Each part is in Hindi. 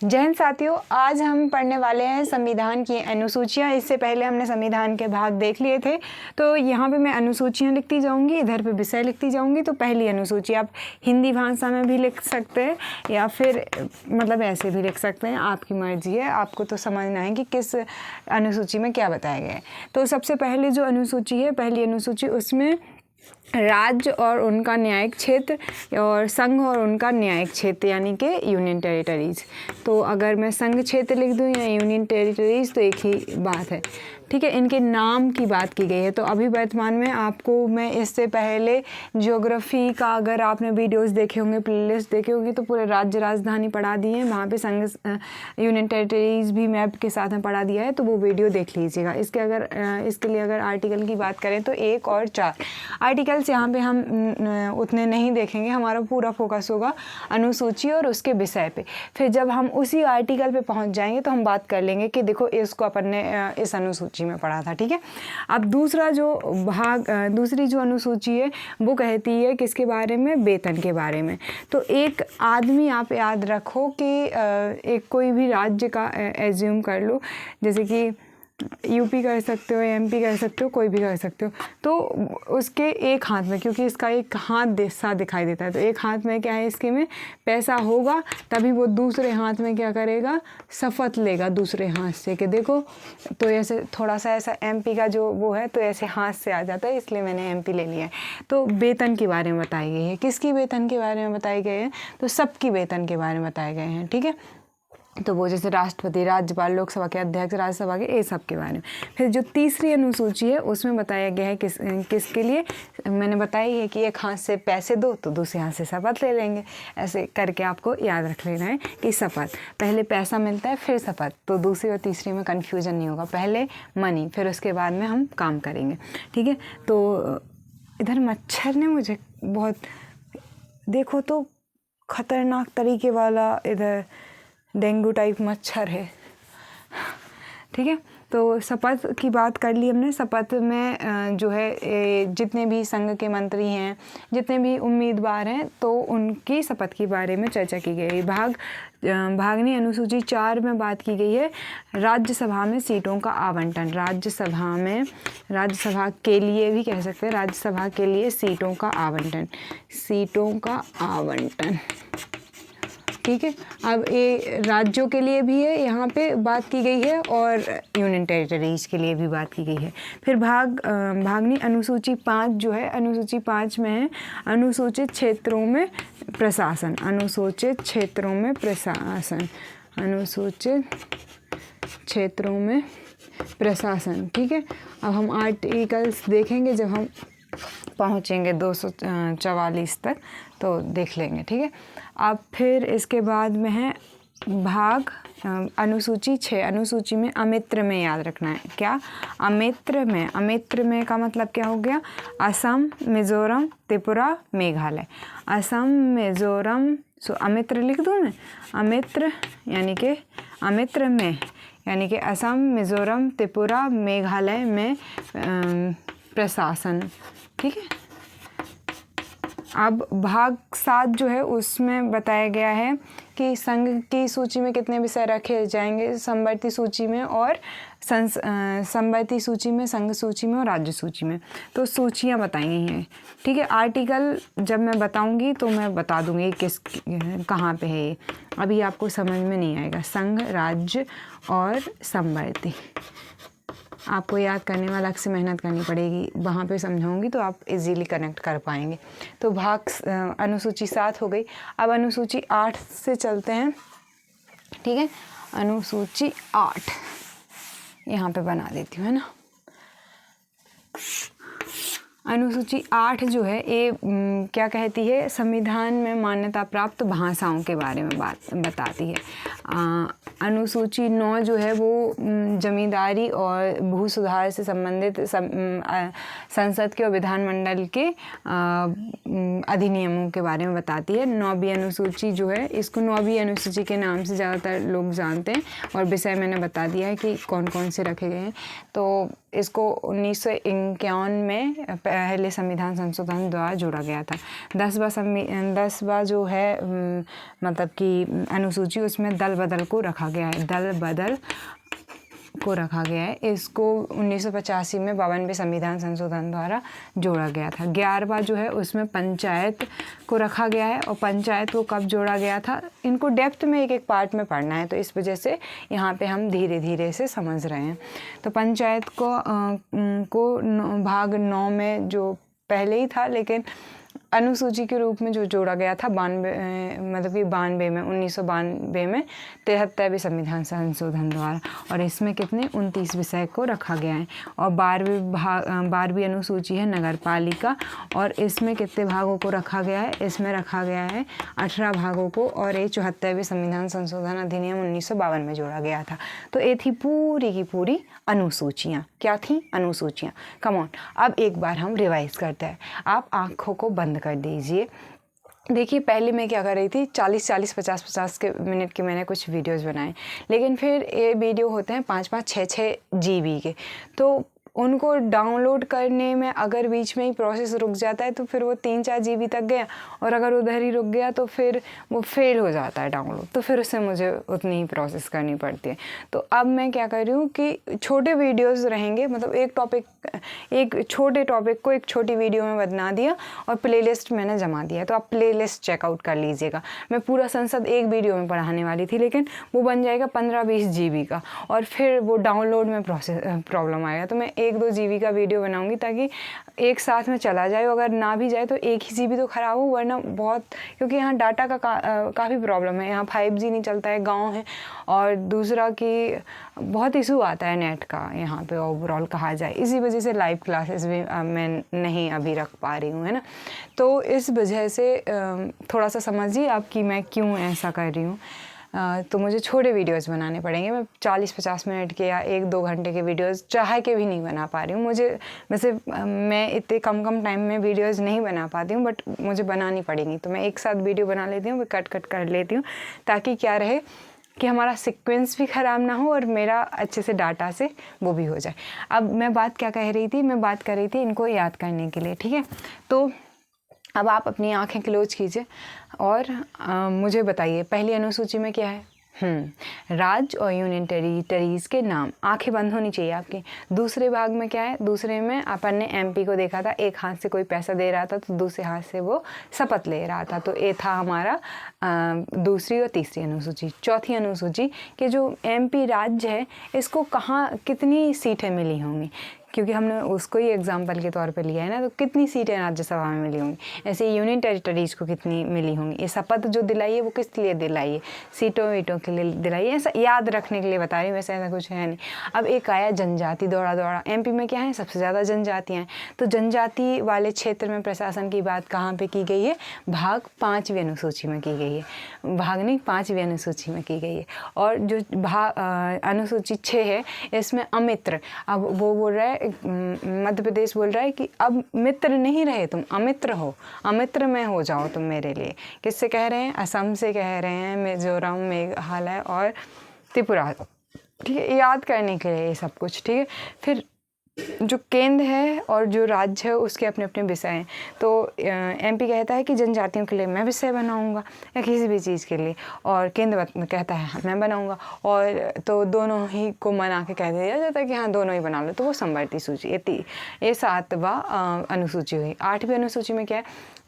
जय हिंद साथियों, आज हम पढ़ने वाले हैं संविधान की अनुसूचियाँ। इससे पहले हमने संविधान के भाग देख लिए थे, तो यहाँ पे मैं अनुसूचियाँ लिखती जाऊँगी, इधर पे विषय लिखती जाऊँगी। तो पहली अनुसूची आप हिंदी भाषा में भी लिख सकते हैं या फिर मतलब ऐसे भी लिख सकते हैं, आपकी मर्जी है। आपको तो समझना है कि किस अनुसूची में क्या बताया गया है। तो सबसे पहले जो अनुसूची है, पहली अनुसूची, उसमें राज्य और उनका न्यायिक क्षेत्र और संघ और उनका न्यायिक क्षेत्र यानी कि यूनियन टेरिटरीज़। तो अगर मैं संघ क्षेत्र लिख दूँ या यूनियन टेरिटरीज़ तो एक ही बात है, ठीक है। इनके नाम की बात की गई है। तो अभी वर्तमान में आपको मैं इससे पहले ज्योग्राफी का अगर आपने वीडियोस देखे होंगे, प्लेलिस्ट देखे होंगे, तो पूरे राज्य राजधानी पढ़ा दी है। वहाँ पे संघ यूनियन टेरिटरीज़ भी मैप के साथ में पढ़ा दिया है, तो वो वीडियो देख लीजिएगा। इसके लिए अगर आर्टिकल की बात करें तो 1 और 4 आर्टिकल्स यहाँ पे हम उतने नहीं देखेंगे। हमारा पूरा फोकस होगा अनुसूची और उसके विषय पे। फिर जब हम उसी आर्टिकल पे पहुँच जाएंगे तो हम बात कर लेंगे कि देखो इसको अपन ने इस अनुसूची में पढ़ा था, ठीक है। अब दूसरी जो अनुसूची है वो कहती है किसके बारे में, वेतन के बारे में। तो एक आदमी आप याद रखो कि एक कोई भी राज्य का एज्यूम कर लो, जैसे कि यूपी कर सकते हो, एमपी कर सकते हो, कोई भी कर सकते हो। तो उसके एक हाथ में, क्योंकि इसका एक हाथ सा दिखाई देता है, तो एक हाथ में क्या है, इसके में पैसा होगा, तभी वो दूसरे हाथ में क्या करेगा, शपथ लेगा दूसरे हाथ से कि देखो। तो ऐसे थोड़ा सा ऐसा एमपी का जो वो है, तो ऐसे हाथ से आ जाता है, इसलिए मैंने एमपी ले लिया है। तो वेतन के बारे में बताई गई है। किसकी वेतन के बारे में बताई गई है, तो सबकी वेतन के बारे में बताए गए हैं, ठीक है। तो वो जैसे राष्ट्रपति, राज्यपाल, लोकसभा के अध्यक्ष, राज्यसभा के, ये सब के बारे में। फिर जो तीसरी अनुसूची है उसमें बताया गया है किसके लिए, मैंने बताई है कि एक हाथ से पैसे दो तो दूसरे हाथ से शपथ ले लेंगे। ऐसे करके आपको याद रख लेना है कि शपथ, पहले पैसा मिलता है फिर शपथ। तो दूसरी और तीसरी में कन्फ्यूजन नहीं होगा, पहले मनी फिर उसके बाद में हम काम करेंगे, ठीक है। तो इधर मच्छर ने मुझे बहुत, देखो तो खतरनाक तरीके वाला इधर डेंगू टाइप मच्छर है, ठीक है। तो शपथ की बात कर ली हमने। शपथ में जो है जितने भी संघ के मंत्री हैं, जितने भी उम्मीदवार हैं, तो उनकी शपथ के बारे में चर्चा की गई। भागनी अनुसूची 4 में बात की गई है राज्यसभा में सीटों का आवंटन। राज्यसभा के लिए भी कह सकते हैं, राज्यसभा के लिए सीटों का आवंटन, ठीक है। अब ये राज्यों के लिए भी है, यहाँ पे बात की गई है, और यूनियन टेरिटरीज़ के लिए भी बात की गई है। फिर भागनी अनुसूची 5 जो है, अनुसूची 5 में है अनुसूचित क्षेत्रों में प्रशासन। ठीक है। अब हम आर्टिकल्स देखेंगे जब हम पहुँचेंगे 244 तक, तो देख लेंगे, ठीक है। अब फिर इसके बाद में है अनुसूची 6। अनुसूची में अमित्र में याद रखना है, क्या, अमित्र में का मतलब क्या हो गया, असम, मिज़ोरम, त्रिपुरा, मेघालय। असम, मिज़ोरम, अमित्र लिख दूँ मैं, अमित्र यानी कि असम, मिज़ोरम, त्रिपुरा, मेघालय में प्रशासन, ठीक है। अब भाग 7 जो है उसमें बताया गया है कि संघ की सूची में कितने विषय रखे जाएंगे, समवर्ती सूची में और समवर्ती सूची में, संघ सूची में और राज्य सूची में। तो सूचियाँ बताई गई हैं, ठीक है। आर्टिकल जब मैं बताऊंगी तो मैं बता दूंगी कहाँ पे है ये, अभी आपको समझ में नहीं आएगा। संघ, राज्य और समवर्ती आपको याद करने में अलग से मेहनत करनी पड़ेगी, वहाँ पे समझाऊंगी तो आप इजीली कनेक्ट कर पाएंगे। तो अनुसूची 7 हो गई। अब अनुसूची 8 से चलते हैं, ठीक है। अनुसूची 8 यहाँ पे बना देती हूँ, है ना। अनुसूची 8 जो है ये क्या कहती है, संविधान में मान्यता प्राप्त भाषाओं के बारे में बताती है। अनुसूची 9 जो है वो जमींदारी और भू सुधार से संबंधित संसद के और विधानमंडल के अधिनियमों के बारे में बताती है। 9वीं अनुसूची जो है, इसको 9वीं अनुसूची के नाम से ज़्यादातर लोग जानते हैं, और विषय मैंने बता दिया है कि कौन कौन से रखे गए हैं। तो इसको 1951 में पहले संविधान संशोधन द्वारा जोड़ा गया था। 10वां जो है मतलब कि अनुसूची, उसमें दल बदल को रखा गया है, दल बदल को रखा गया है। इसको 1985 में 52वें संविधान संशोधन द्वारा जोड़ा गया था। 11वां जो है उसमें पंचायत को रखा गया है, और पंचायत को कब जोड़ा गया था, इनको डेप्थ में एक एक पार्ट में पढ़ना है, तो इस वजह से यहाँ पे हम धीरे धीरे से समझ रहे हैं। तो पंचायत को भाग 9 में जो पहले ही था, लेकिन अनुसूची के रूप में जो जोड़ा गया था 92 में 1992 में 73वें संविधान संशोधन द्वारा, और इसमें कितने 29 विषय को रखा गया है। और 12वीं अनुसूची है नगर पालिका, और इसमें कितने भागों को रखा गया है, इसमें रखा गया है 18 भागों को, और ये 74वें संविधान संशोधन अधिनियम 1952 में जोड़ा गया था। तो ये थी पूरी की पूरी अनुसूचियाँ। क्या थी? अनुसूचियाँ। कम ऑन, अब एक बार हम रिवाइज करते हैं। आप आँखों को बंद कर दीजिए। देखिए, पहले मैं क्या कर रही थी, 40-40, 50-50 के मिनट के मैंने कुछ वीडियोस बनाए, लेकिन फिर ये वीडियो होते हैं 5-5, 6-6 GB के, तो उनको डाउनलोड करने में अगर बीच में ही प्रोसेस रुक जाता है तो फिर वो 3-4 GB तक गया, और अगर उधर ही रुक गया तो फिर वो फेल हो जाता है डाउनलोड, तो फिर उससे मुझे उतनी ही प्रोसेस करनी पड़ती है। तो अब मैं क्या कर रही हूँ कि छोटे वीडियोस रहेंगे, मतलब एक छोटे टॉपिक को एक छोटी वीडियो में बना दिया और प्लेलिस्ट मैंने जमा दिया, तो आप प्लेलिस्ट चेकआउट कर लीजिएगा। मैं पूरा संसद एक वीडियो में पढ़ाने वाली थी, लेकिन वो बन जाएगा 15-20 GB का, और फिर वो डाउनलोड में प्रॉब्लम आएगा। तो मैं 1-2 GB का वीडियो बनाऊंगी ताकि एक साथ में चला जाए, अगर ना भी जाए तो एक ही GB तो ख़राब हो, वरना बहुत, क्योंकि यहाँ डाटा का काफ़ी प्रॉब्लम है, यहाँ 5G नहीं चलता है, गांव है, और दूसरा कि बहुत इशू आता है नेट का यहाँ पे ओवरऑल कहा जाए। इसी वजह से लाइव क्लासेस भी मैं नहीं अभी रख पा रही हूँ, है ना। तो इस वजह से थोड़ा सा समझिए आप कि मैं क्यों ऐसा कर रही हूँ। तो मुझे छोटे वीडियोस बनाने पड़ेंगे। मैं 40-50 मिनट के या 1-2 घंटे के वीडियोस चाह के भी नहीं बना पा रही हूँ। मुझे वैसे मैं इतने कम टाइम में वीडियोस नहीं बना पाती हूँ, बट मुझे बनानी पड़ेंगी। तो मैं एक साथ वीडियो बना लेती हूँ, कट कर लेती हूँ, ताकि क्या रहे कि हमारा सीक्वेंस भी ख़राब ना हो और मेरा अच्छे से डाटा से वो भी हो जाए। अब मैं बात क्या कह रही थी, मैं बात कर रही थी इनको याद करने के लिए, ठीक है। तो अब आप अपनी आंखें क्लोज कीजिए और मुझे बताइए पहली अनुसूची में क्या है। राज्य और यूनियन टेरिटरीज़ के नाम। आंखें बंद होनी चाहिए आपकी। दूसरे भाग में क्या है, दूसरे में अपन ने MP को देखा था, एक हाथ से कोई पैसा दे रहा था तो दूसरे हाथ से वो शपथ ले रहा था। तो ये था हमारा दूसरी और तीसरी अनुसूची। चौथी अनुसूची कि जो MP राज्य है, इसको कहाँ कितनी सीटें मिली होंगी, क्योंकि हमने उसको ही एग्जाम्पल के तौर पे लिया है ना। तो कितनी सीटें राज्यसभा में मिली होंगी, ऐसे यूनियन टेरिटरीज़ को कितनी मिली होंगी। ये शपथ जो दिलाई है वो किस लिए दिलाई है, सीटों वीटों के लिए दिलाई है, ऐसा याद रखने के लिए बता रही हूँ, वैसे ऐसा कुछ है नहीं। अब एक आया जनजाति, दौड़ा MP में क्या है, सबसे ज़्यादा जनजातियाँ हैं। तो जनजाति वाले क्षेत्र में प्रशासन की बात कहाँ पर की गई है, भाग 5वीं अनुसूची में की गई है। भाग नहीं, 5वीं अनुसूची में की गई है। और जो अनुसूची 6 है, इसमें अमित्र, अब वो बोल रहा है, मध्य प्रदेश बोल रहा है कि अब मित्र नहीं रहे, तुम अमित्र हो, अमित्र में हो जाओ तुम मेरे लिए। किससे कह रहे हैं, असम से कह रहे हैं, मिजोरम, मेघालय और त्रिपुरा, ठीक है, याद करने के लिए ये सब कुछ, ठीक है। फिर जो केंद्र है और जो राज्य है उसके अपने अपने विषय हैं। तो MP कहता है कि जनजातियों के लिए मैं विषय बनाऊंगा या किसी भी चीज़ के लिए, और केंद्र कहता है मैं बनाऊंगा, और तो दोनों ही को मना के कह दिया जाता है कि हाँ दोनों ही बना लो। तो वो समवर्ती सूची, ये 7वां अनुसूची हुई। 8वीं अनुसूची में क्या है,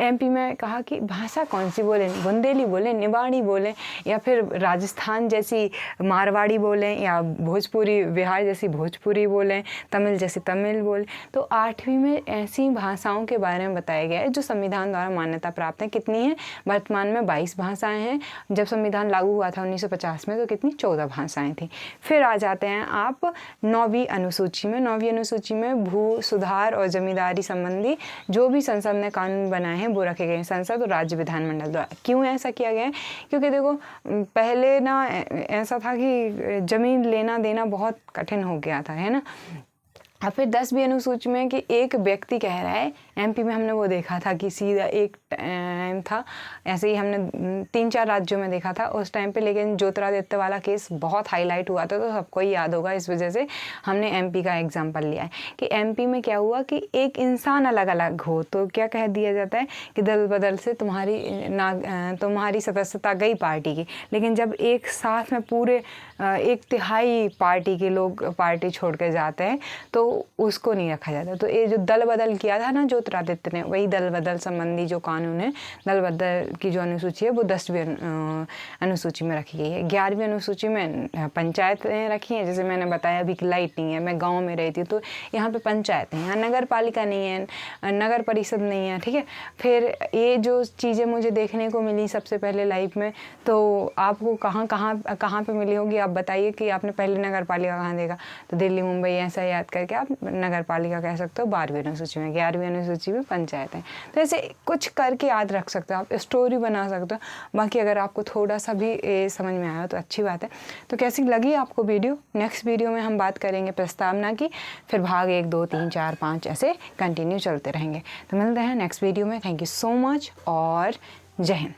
MP में कहा कि भाषा कौन सी बोलें, बुंदेली बोलें, निवाड़ी बोलें, या फिर राजस्थान जैसी मारवाड़ी बोलें, या भोजपुरी बिहार जैसी भोजपुरी बोलें, तमिल जैसी तमिल बोलें। तो 8वीं में ऐसी भाषाओं के बारे में बताया गया है जो संविधान द्वारा मान्यता प्राप्त है। कितनी है, वर्तमान में 22 भाषाएं हैं। जब संविधान लागू हुआ था 1950 में तो कितनी 14 भाषाएं थी। फिर आ जाते हैं आप 9वीं अनुसूची में। 9वीं अनुसूची में भू सुधार और जमींदारी संबंधी जो भी संसद ने कानून बनाए हैं वो रखे गए हैं, संसद और राज्य विधानमंडल द्वारा। क्यों ऐसा किया गया है, क्योंकि देखो पहले ना ऐसा था कि ज़मीन लेना देना बहुत कठिन हो गया था, है ना। और फिर 10वीं अनुसूची में कि एक व्यक्ति कह रहा है, एमपी में हमने वो देखा था कि सीधा एक टाइम था, ऐसे ही हमने 3-4 राज्यों में देखा था उस टाइम पे, लेकिन ज्योतिरादित्य वाला केस बहुत हाईलाइट हुआ था तो सबको ही याद होगा, इस वजह से हमने एमपी का एग्जांपल लिया है कि एमपी में क्या हुआ कि एक इंसान अलग अलग हो तो क्या कह दिया जाता है कि दल बदल से तुम्हारी सदस्यता गई पार्टी की, लेकिन जब एक साथ में पूरे 1/3 पार्टी के लोग पार्टी छोड़ के जाते हैं तो उसको नहीं रखा जाता। तो ये जो दल बदल किया था ना ज्योतिरादित्य ने, वही दल बदल संबंधी जो कानून है, दल बदल की जो अनुसूची है वो 10वीं अनुसूची में रखी गई है। 11वीं अनुसूची में पंचायतें रखी हैं, जैसे मैंने बताया अभी कि लाइट नहीं है, मैं गाँव में रहती हूँ तो यहाँ पे पंचायतें हैं, यहाँ नगर पालिका नहीं है, नगर परिषद नहीं है, ठीक है। फिर ये जो चीज़ें मुझे देखने को मिली सबसे पहले लाइफ में, तो आपको कहाँ पे मिली होगी, आप बताइए कि आपने पहले नगर पालिका कहाँ देखा, तो दिल्ली मुंबई ऐसा याद करके आप नगर पालिका कह सकते हो 12वीं अनुसूची में। 11वीं अनुसूची में पंचायतें, तो ऐसे कुछ करके याद रख सकते हो, आप स्टोरी बना सकते हो। बाकी अगर आपको थोड़ा सा भी समझ में आया तो अच्छी बात है। तो कैसी लगी आपको वीडियो? नेक्स्ट वीडियो में हम बात करेंगे प्रस्तावना की, फिर भाग 1, 2, 3, 4, 5 ऐसे कंटिन्यू चलते रहेंगे। तो मिलते हैं नेक्स्ट वीडियो में। थैंक यू सो मच और जय हिंद।